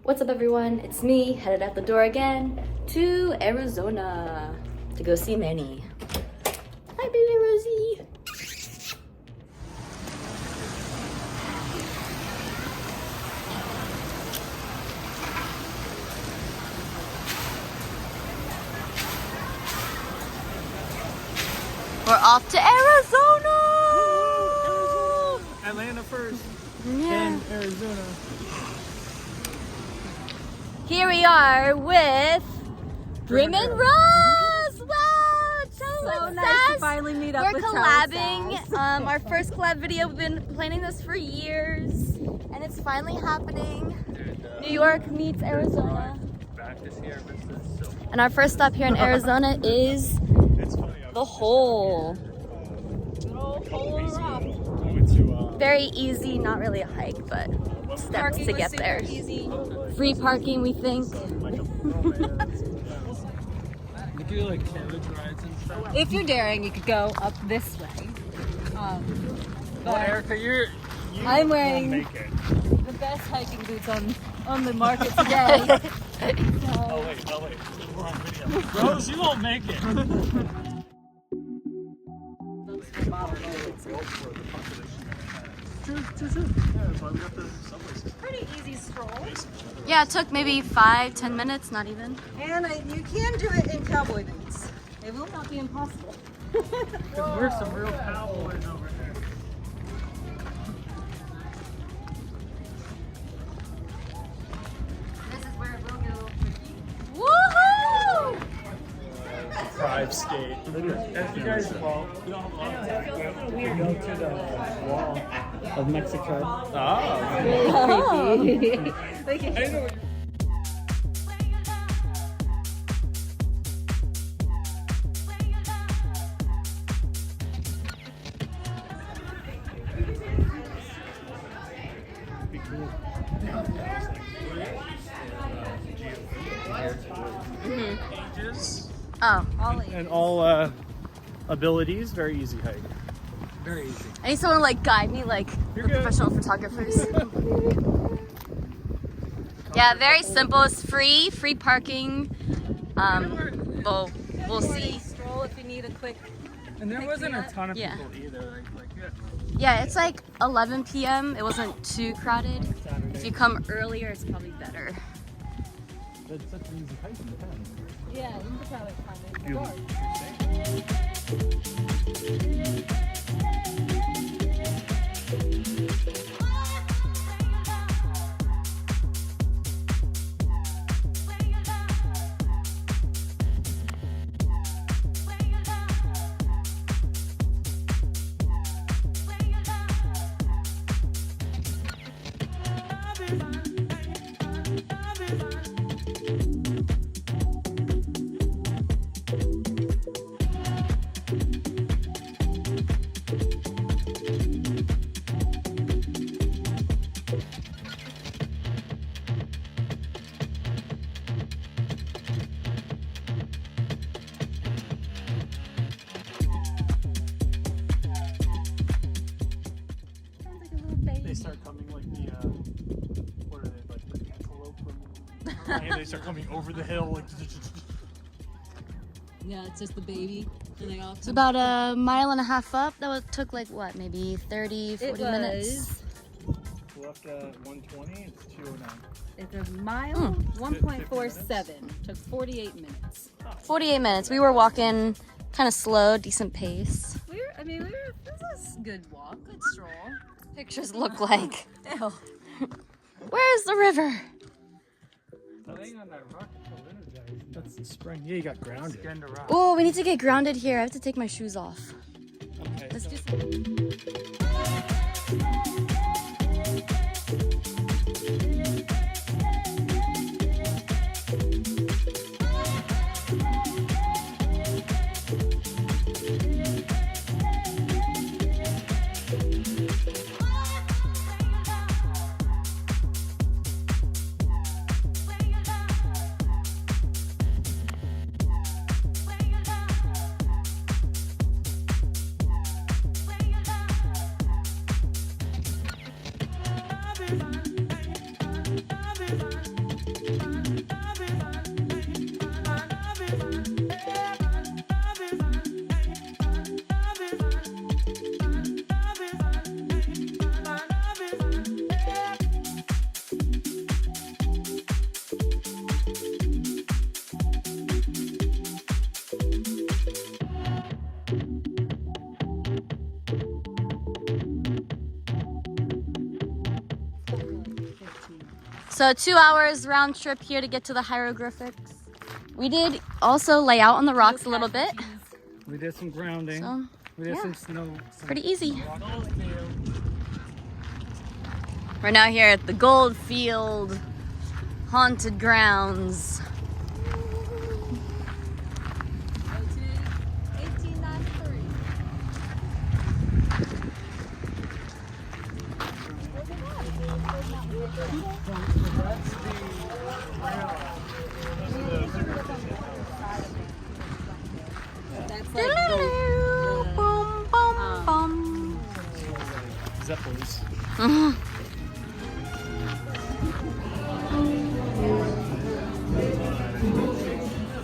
What's up everyone, it's me, headed out the door again to Arizona to go see Manny. Hi baby Rosie! We're off to Arizona! Atlanta first, Yeah. then Arizona. Here we are with Brim and Rose! Wow! So nice to finally meet up We're with collabing. Our first collab video, we've been planning this for years, and it's finally happening. New York meets Arizona. Back to Sierra Vista, so And our first stop here in Arizona is it's funny. the hole. Very easy, not really a hike, but steps to get there. Easy. Free parking, we think. We do like carriage rides and stuff. If you're daring, you could go up this way. Well, But Erica, you I'm wearing- won't make it. the best hiking boots on the market today. Oh wait, we're on video. Rose, you won't make it. True. Yeah, that's why we got the subway system. Pretty easy stroll. Yeah, it took maybe 5-10 minutes, not even. And you can do it in cowboy boots. It will not be impossible. We're some real cowboys over there. This is where it will go. Woohoo! 5 skate. As you guys fall, we don't have a lot of time. We go to the wall of Mexico. Oh. Be cool. Ages. Oh, And all abilities, very easy hike. Very easy. I need someone to like guide me like You're the good. professional photographers. Yeah, very simple. It's free parking. We'll see. Stroll if you need a quick. And there wasn't a ton of Yeah. people either. Yeah, it's like 11 p.m. It wasn't too crowded. If you come earlier, it's probably better. That's such an easy hike in the town. Yeah, you could probably find it. You- Sounds like a little baby. They start coming like the, what are they, like the antelope when they start coming over the hill, like. Yeah, it's just the baby. And they all It's about a mile and a half up. Took like what, maybe 30, 40 minutes. Left at 120, it's 209. It's a mile, 1.47. Took 48 minutes. 48 minutes. We were walking kind of slow, decent pace. This is a good walk, good stroll. Pictures look like. Ew. Where's the river? Laying on that rock until energized. That's the spring. Yeah, you got grounded. Oh, we need to get grounded here. I have to take my shoes off. Okay. Let's just. So 2 hours round trip here to get to the hieroglyphics. We did also lay out on the rocks a little bit. We did some grounding. So, We did yeah. some snow. Pretty easy. We're now here at the Goldfield haunted grounds. 1893. That's like Boom, boom, boom. Zeppelins.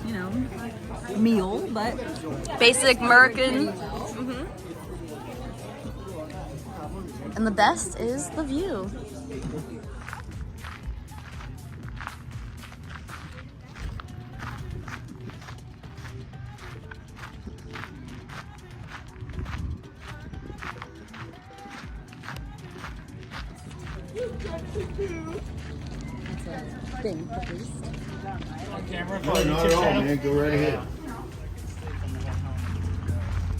you know, meal, but Basic American. And the best is the view. thing at least. Camera No, not at all, man. Go right ahead.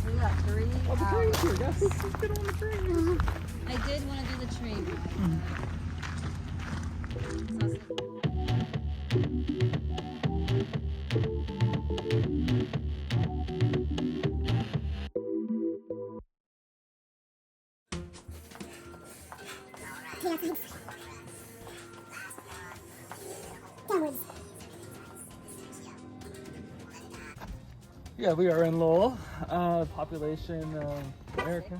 We got 3 hours. Get on the train. I did want to do the train Yeah, we are in Lowell. Population of America.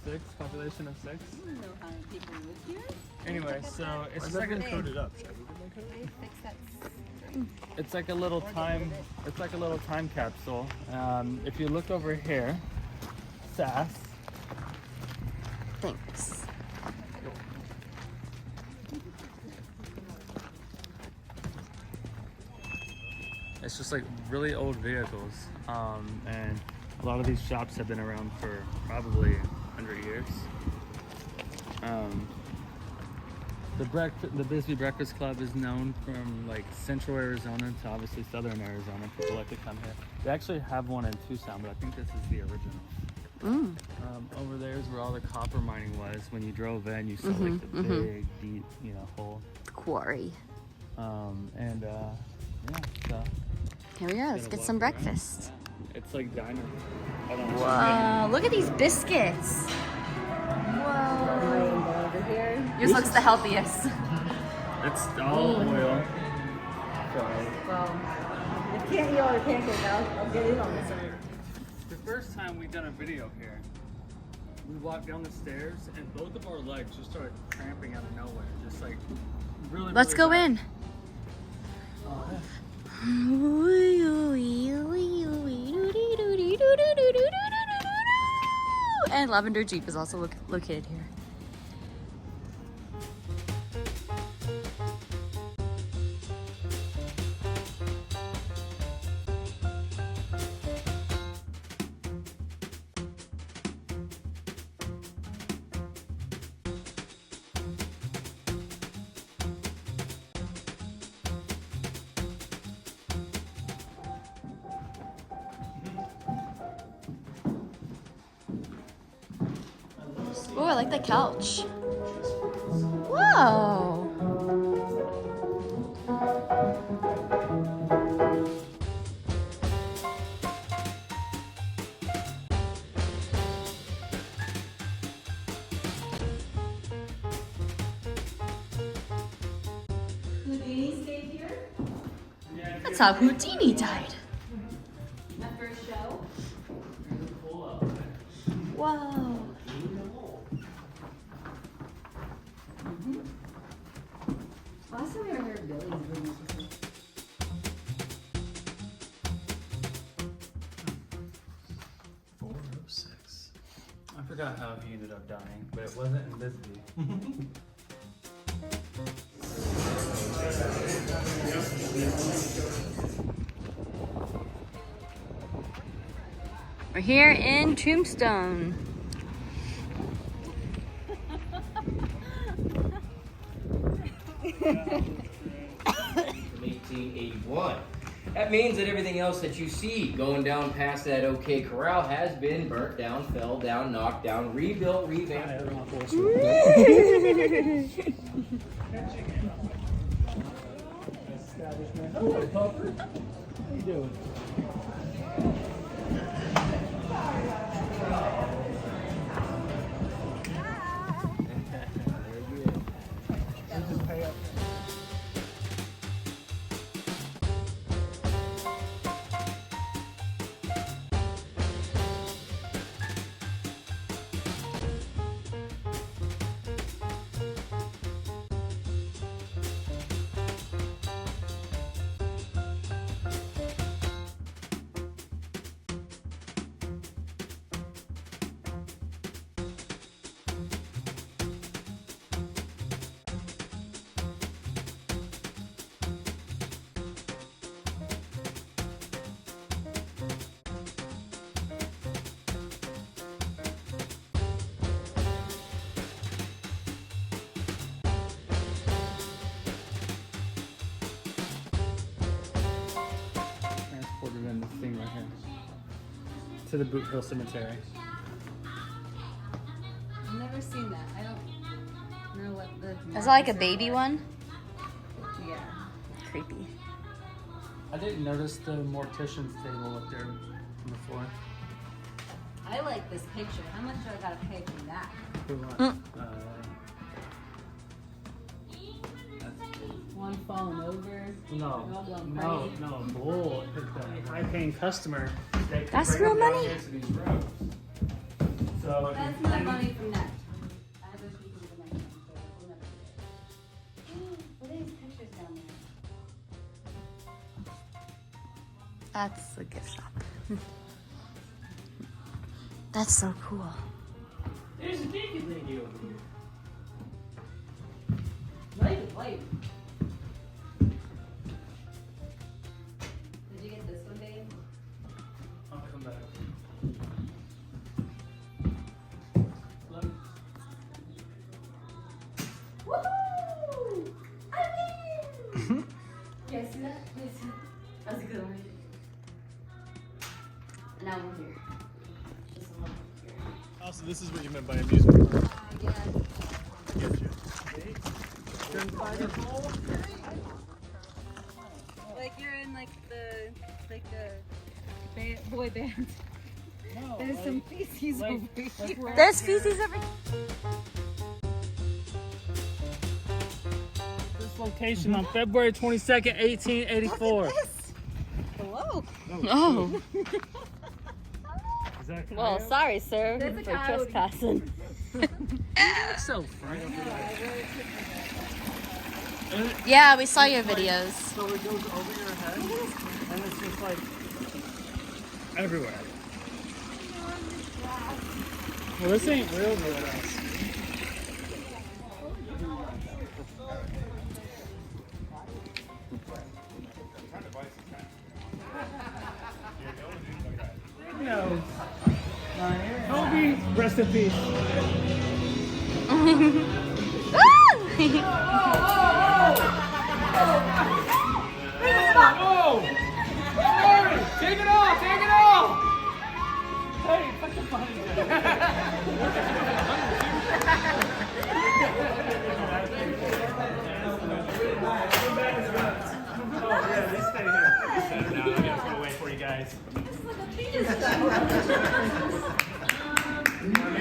6. Population of 6. I don't know how many people live here. Anyway, so it's I've just like never a, coded up. it's like a little time. It's like a little time capsule. If you look over here, SAS. Thanks. It's just like really old vehicles, and a lot of these shops have been around for probably 100 years. The Bisbee Breakfast Club is known from like central Arizona to obviously southern Arizona. People like to come here. They actually have one in Tucson, but I think this is the original. Over there is where all the copper mining was. When you drove in, you saw like the big, deep, hole. Quarry. Yeah, so Here we are. Let's get some breakfast. it's like diner. I don't know. Wow, look at these biscuits. Whoa. Over here. Yours looks the healthiest. It's all oil. Well, if can't eat all the pancakes, I'll get in on this one. The first time we done a video here, we walked down the stairs and both of our legs just started cramping out of nowhere. Just like really. Let's go bad. in. And Lavender Jeep is also located here. Oh, I like the couch. Whoa. Houdini stayed here. That's how Houdini died. At first show. Whoa. Last time I heard Billy was doing this. I forgot how he ended up dying, but it wasn't in Bisbee. We're here in Tombstone. 1881. That means that everything else that you see going down past that OK Corral has been burnt down, fell down, knocked down, rebuilt, revamped. Hello, Pupper. How you doing? Transported in this thing right here to the Boot Hill Cemetery. I've never seen that. I don't know what the. Is that like a baby one? Yeah. Creepy. I didn't notice the mortician's table up there on the floor. I like this picture. How much do I gotta pay for that? For what? One falling over. No, Problem, no, right? no, bull. The high-paying customer. They can That's bring real them down money? here to these roads. So That's my money from that. I have those people in my phone, so we'll never forget. What are these pictures down there? That's a gift shop. That's so cool. There's a dinky lady over here. Light. Did you get this one, babe? I'll come back. Woohoo! I win! Yeah, see that? That was a good one. Now we're here. Just a little here. Oh, so this is what you meant by amusement park. Yeah. Like you're in like the boy band. There's some feces over here. There's feces over This location on February 22nd, 1884. Hello. Oh. Is that Well, sorry, sir, There's a for coyote. trespassing. so funny? Yeah, we saw your videos. So it goes over your head, and it's just like everywhere. Well, this ain't real grass. No. Kobe, rest in peace. Oh! Sorry! Take it off! Take it off! Hey, put the bunny down. Oh, yeah, you stay here. No, I'm gonna go away for you guys. Make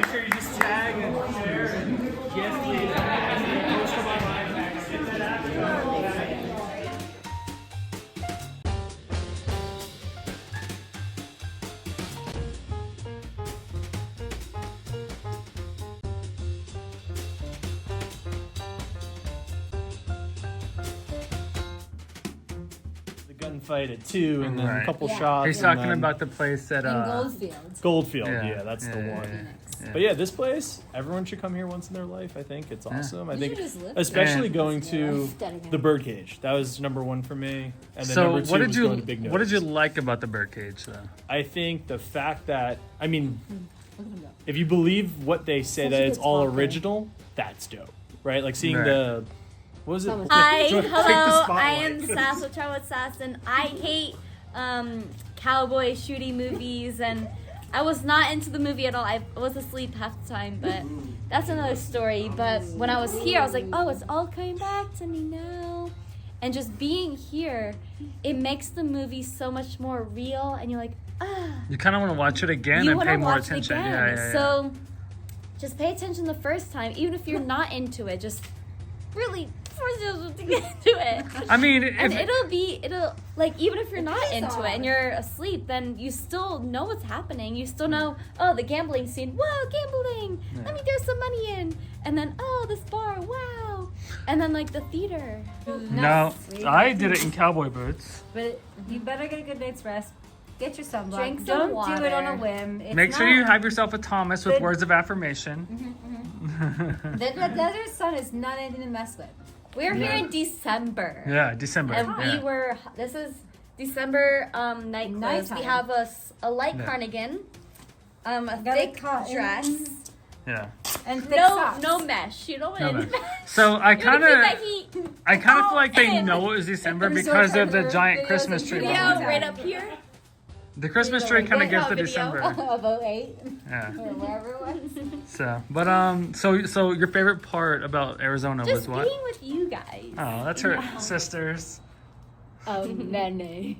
sure you just tag and share and yes, please. Post them online. Get that after. Gunfight at 2 and then Right. a couple Yeah. shots. He's and talking then about the place at In Goldfield. Goldfield. Yeah. Yeah, that's the Yeah, one. yeah, yeah. But yeah, this place, everyone should come here once in their life. I think it's awesome. I We think, should just live especially there. going to Yeah. the Birdcage. That was number 1 for me. And then So number 2 what did was you going to Big Nose. what did you like about the Birdcage though? I think the fact that I mean, Look at him go. if you believe what they say Such that a it's good all talker. original, that's dope, right? Like seeing Right. the What was it? Hi, Take the hello. spotlight. I am Sass with Travel with Sass, and I hate cowboy shooting movies, and I was not into the movie at all. I was asleep half the time, but that's another story. But when I was here, I was like, oh, it's all coming back to me now. And just being here, it makes the movie so much more real, and you're like, ah. You kind of want to watch it again You and want pay to more watch attention. it again. Yeah. So just pay attention the first time, even if you're not into it. Just really force yourself to get into it. I mean, And if, it'll like, even if you're not pays into it and off. you're asleep, then you still know what's happening. You still know, oh, the gambling scene. Whoa, gambling! Let me throw some money in. And then, oh, this bar. Wow. And then like the theater. no, I did it in cowboy boots. But you better get a good night's rest. Get your sunblock. Drink some Don't do it on a water. whim. It's Make sure not- you have yourself a Thomas with Good. words of affirmation. The desert sun is not anything to mess with. We're here in December. Yeah, December. And yeah. we were, this is December night clothes. We Nighttime. have a light Yeah. cardigan, a Got thick a cotton. dress. Yeah. And thick No, socks. no mesh. You don't want No any mesh. mesh. So I You kind wanna keep that of, heat. I kind of all feel like they in. know it was December Resort because of the Center giant videos Christmas and tree. videos. behind Video it. right up here. The Christmas tree kind of Yeah, gives the video. December. of 08 Yeah. or wherever it was. So, but so your favorite part about Arizona was Just what? being with you guys. Oh, that's her sisters. Oh, Nene.